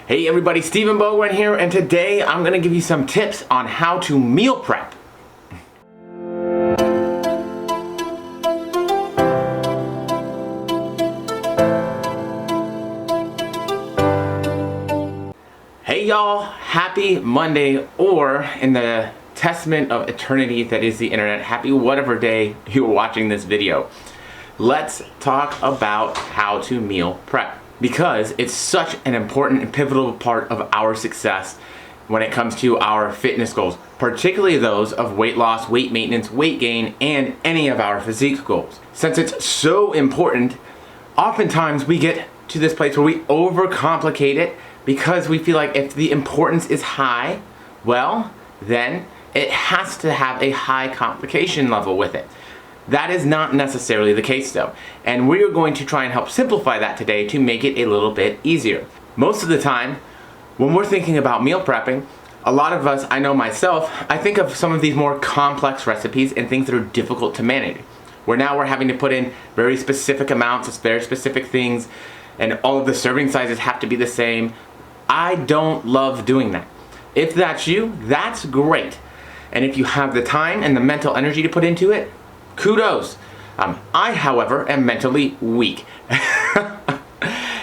Hey everybody, Stephen Bogren here, and today I'm going to give you some tips on how to meal prep. Hey y'all, happy Monday, or in the testament of eternity that is the internet, happy whatever day you're watching this video. Let's talk about how to meal prep, because it's such an important and pivotal part of our success when it comes to our fitness goals, particularly those of weight loss, weight maintenance, weight gain, and any of our physique goals. Since it's so important, oftentimes we get to this place where we overcomplicate it because we feel like if the importance is high, well, then it has to have a high complication level with it. That is not necessarily the case though, and we're going to try and help simplify that today to make it a little bit easier. Most of the time, when we're thinking about meal prepping, a lot of us, I know myself, I think of some of these more complex recipes and things that are difficult to manage, where now we're having to put in very specific amounts of very specific things, and all of the serving sizes have to be the same. I don't love doing that. If that's you, that's great. And if you have the time and the mental energy to put into it, kudos. I, however, am mentally weak.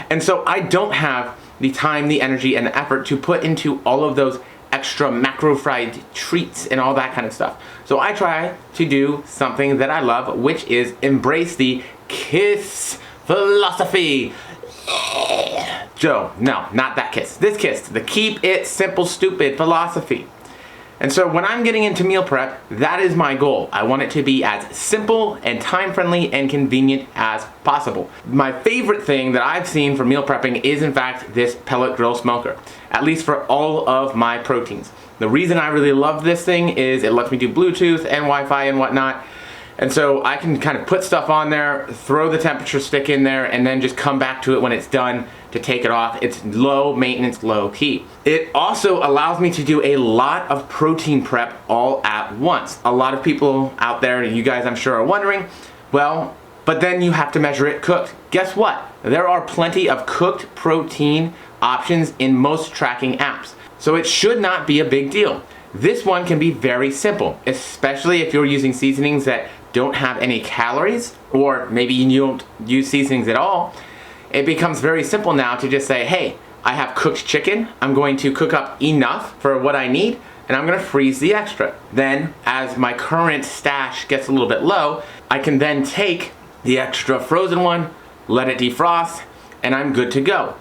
And so I don't have the time, the energy, and the effort to put into all of those extra macro fried treats and all that kind of stuff. So I try to do something that I love, which is embrace the KISS philosophy. Joe, no, not that KISS. This KISS, the keep it simple stupid philosophy. And so when I'm getting into meal prep, that is my goal. I want it to be as simple and time-friendly and convenient as possible. My favorite thing that I've seen for meal prepping is in fact this pellet grill smoker, at least for all of my proteins. The reason I really love this thing is it lets me do Bluetooth and Wi-Fi and whatnot. And so I can kind of put stuff on there, throw the temperature stick in there, and then just come back to it when it's done to take it off. It's low maintenance, low key. It also allows me to do a lot of protein prep all at once. A lot of people out there, you guys I'm sure are wondering, well, but then you have to measure it cooked. Guess what? There are plenty of cooked protein options in most tracking apps. So it should not be a big deal. This one can be very simple, especially if you're using seasonings that don't have any calories, or maybe you don't use seasonings at all. It becomes very simple now to just say, hey, I have cooked chicken, I'm going to cook up enough for what I need, and I'm gonna freeze the extra. Then, as my current stash gets a little bit low, I can then take the extra frozen one, let it defrost, and I'm good to go.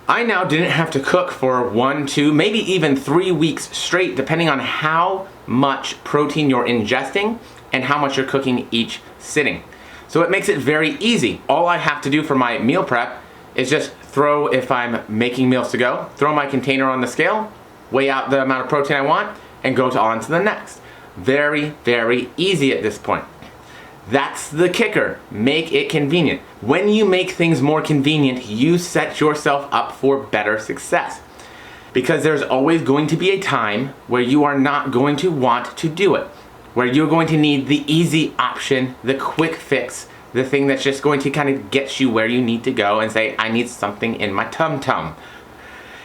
I now didn't have to cook for 1, 2, maybe even 3 weeks straight, depending on how much protein you're ingesting and how much you're cooking each sitting. So it makes it very easy. All I have to do for my meal prep is just throw, if I'm making meals to go, throw my container on the scale, weigh out the amount of protein I want, and go on to the next. Very, very easy at this point. That's the kicker. Make it convenient. When you make things more convenient, you set yourself up for better success. Because there's always going to be a time where you are not going to want to do it, where you're going to need the easy option, the quick fix, the thing that's just going to kind of get you where you need to go and say, I need something in my tum-tum.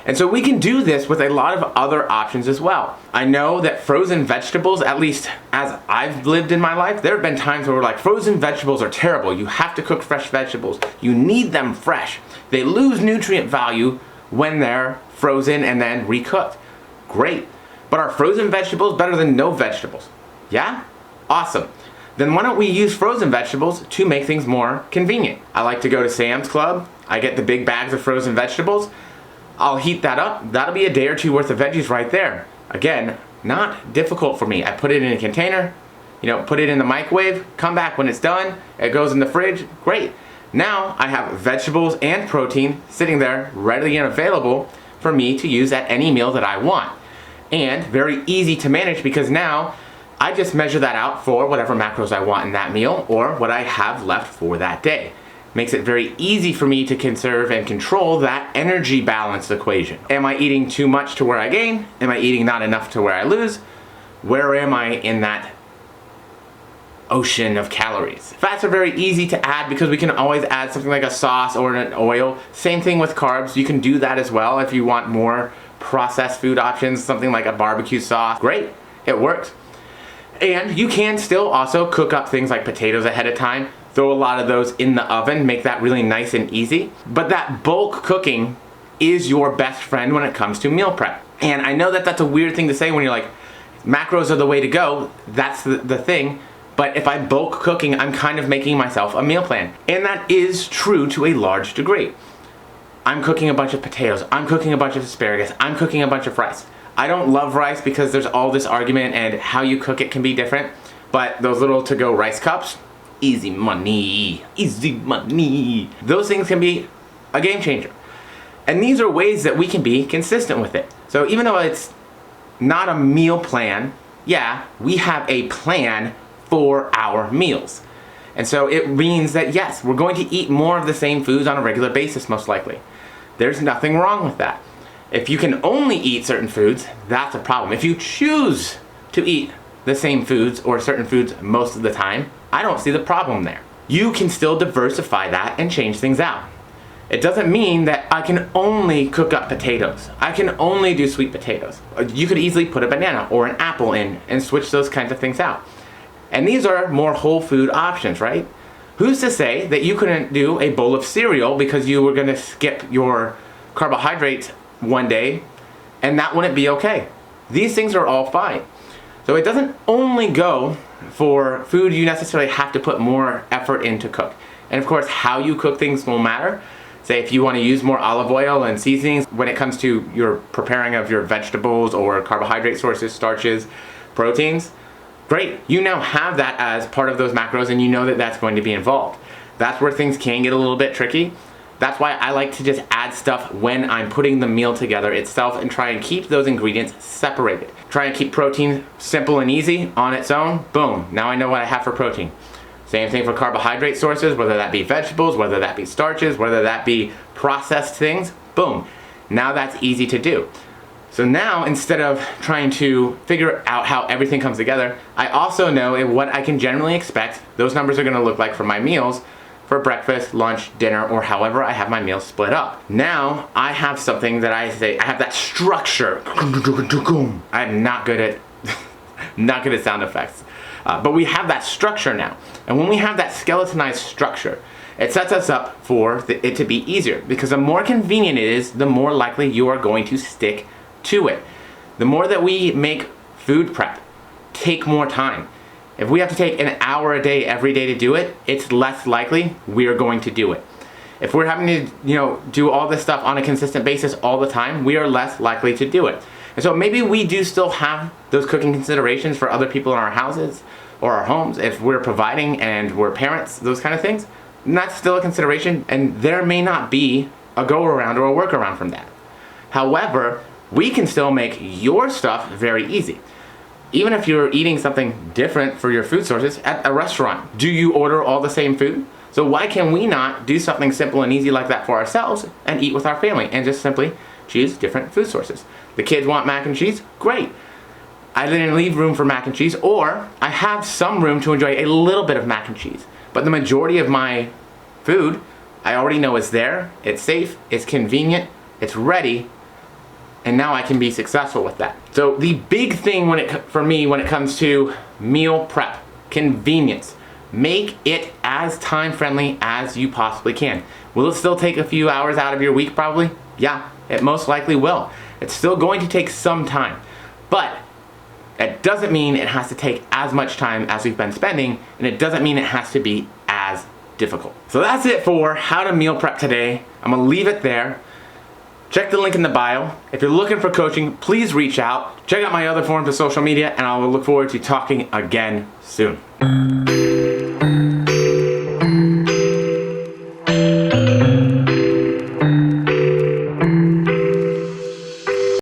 And so we can do this with a lot of other options as well. I know that frozen vegetables, at least as I've lived in my life, there have been times where we're like, frozen vegetables are terrible. You have to cook fresh vegetables. You need them fresh. They lose nutrient value when they're frozen and then recooked. Great. But are frozen vegetables better than no vegetables? Yeah? Awesome. Then why don't we use frozen vegetables to make things more convenient? I like to go to Sam's Club. I get the big bags of frozen vegetables. I'll heat that up. That'll be a day or two worth of veggies right there. Again, not difficult for me. I put it in a container, put it in the microwave, come back when it's done, it goes in the fridge, great. Now I have vegetables and protein sitting there readily and available for me to use at any meal that I want. And very easy to manage because now I just measure that out for whatever macros I want in that meal or what I have left for that day. Makes it very easy for me to conserve and control that energy balance equation. Am I eating too much to where I gain? Am I eating not enough to where I lose? Where am I in that ocean of calories. Fats are very easy to add because we can always add something like a sauce or an oil. Same thing with carbs. You can do that as well if you want more processed food options, something like a barbecue sauce. Great, it works. And you can still also cook up things like potatoes ahead of time. Throw a lot of those in the oven, make that really nice and easy. But that bulk cooking is your best friend when it comes to meal prep. And I know that that's a weird thing to say when you're like, macros are the way to go. That's the thing. But if I'm bulk cooking, I'm kind of making myself a meal plan. And that is true to a large degree. I'm cooking a bunch of potatoes. I'm cooking a bunch of asparagus. I'm cooking a bunch of rice. I don't love rice because there's all this argument and how you cook it can be different. But those little to-go rice cups, easy money. Easy money. Those things can be a game changer. And these are ways that we can be consistent with it. So even though it's not a meal plan, yeah, we have a plan for our meals. And so it means that yes, we're going to eat more of the same foods on a regular basis most likely. There's nothing wrong with that. If you can only eat certain foods, that's a problem. If you choose to eat the same foods or certain foods most of the time, I don't see the problem there. You can still diversify that and change things out. It doesn't mean that I can only cook up potatoes. I can only do sweet potatoes. You could easily put a banana or an apple in and switch those kinds of things out. And these are more whole food options, right? Who's to say that you couldn't do a bowl of cereal because you were going to skip your carbohydrates one day and that wouldn't be okay? These things are all fine. So it doesn't only go for food you necessarily have to put more effort in to cook. And of course, how you cook things will matter. Say if you want to use more olive oil and seasonings when it comes to your preparing of your vegetables or carbohydrate sources, starches, proteins, great. You now have that as part of those macros and you know that that's going to be involved. That's where things can get a little bit tricky. That's why I like to just add stuff when I'm putting the meal together itself and try and keep those ingredients separated. Try and keep protein simple and easy on its own. Boom, now I know what I have for protein. Same thing for carbohydrate sources, whether that be vegetables, whether that be starches, whether that be processed things. Boom, now that's easy to do. So now, instead of trying to figure out how everything comes together, I also know what I can generally expect those numbers are going to look like for my meals for breakfast, lunch, dinner, or however I have my meals split up. Now, I have something that I have that structure. I'm not good at sound effects. But we have that structure now. And when we have that skeletonized structure, it sets us up for it to be easier. Because the more convenient it is, the more likely you are going to stick to it. The more that we make food prep take more time. If we have to take an hour a day every day to do it, it's less likely we are going to do it. If we're having to, do all this stuff on a consistent basis all the time, we are less likely to do it. And so maybe we do still have those cooking considerations for other people in our houses or our homes if we're providing and we're parents, those kind of things. And that's still a consideration, and there may not be a go-around or a workaround from that. However, we can still make your stuff very easy. Even if you're eating something different for your food sources at a restaurant, do you order all the same food? So why can we not do something simple and easy like that for ourselves and eat with our family and just simply choose different food sources? The kids want mac and cheese? Great. I didn't leave room for mac and cheese, or I have some room to enjoy a little bit of mac and cheese. But the majority of my food, I already know is there, it's safe, it's convenient, it's ready, and now I can be successful with that. So the big thing for me when it comes to meal prep, convenience. Make it as time friendly as you possibly can. Will it still take a few hours out of your week probably? Yeah, it most likely will. It's still going to take some time, but it doesn't mean it has to take as much time as we've been spending, and it doesn't mean it has to be as difficult. So that's it for how to meal prep today. I'm gonna leave it there. Check the link in the bio. If you're looking for coaching, please reach out. Check out my other forms of social media, and I will look forward to talking again soon.